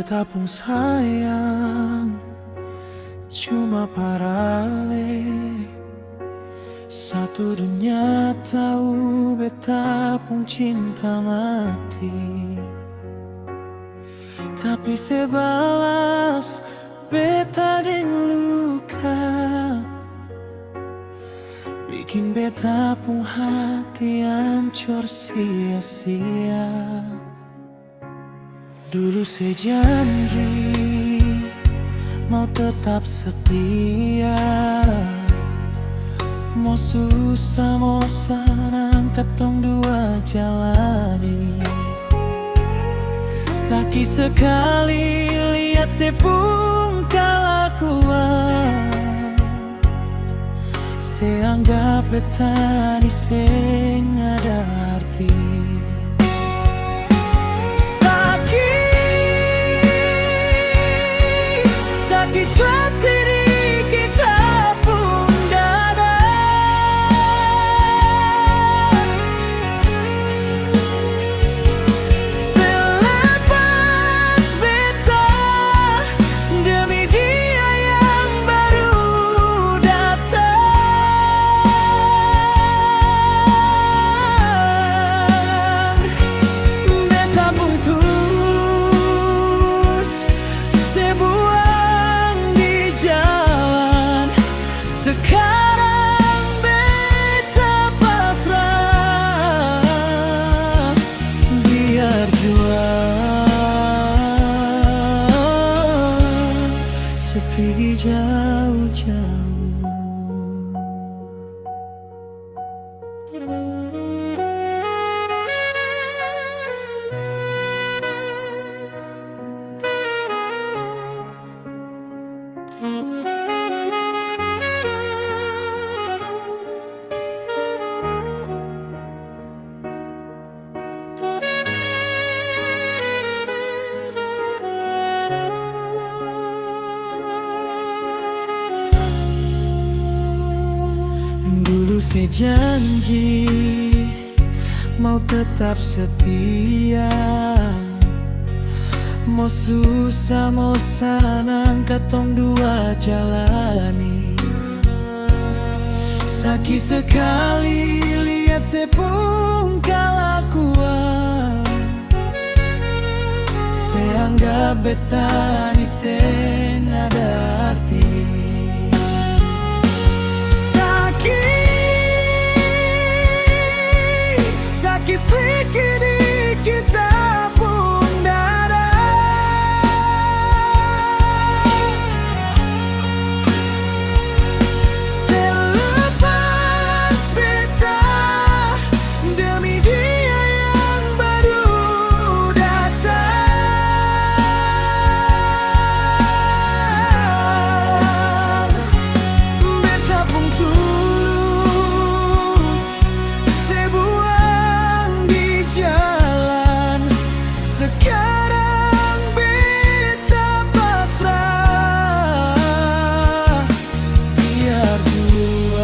Betapung sayang cuma parale. Satu dunia tahu betapung cinta mati. Tapi sebalas beta den luka, bikin betapung hati hancur sia-sia. Dulu saya janji mau tetap setia, mau susah mau senang ketong dua jalani. Sakit sekali lihat sepung kelakuan, saya anggap betani sing ada arti. Sakit sekali kita pun dada, selepas beta demi dia yang baru datang. Beta pun terus sebuah sekarang beta pasrah, biar jual sepi jauh-jauh. Dulu saya janji mau tetap setia, mau susah mau senang ketong dua jalani. Sakit sekali lihat sepung kelakuan, saya anggap betani sing ada arti. Sakit sedikit kita pun dada, selepas beta demi dia yang baru datang. Beta pun tulus sebuah jalan, sekarang beta pasrah, biar jual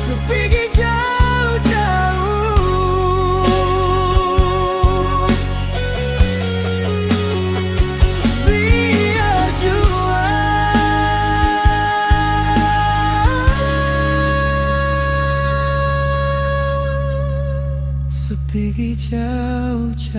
sepigi jauh-jauh, biar jual sepi jauh-jauh.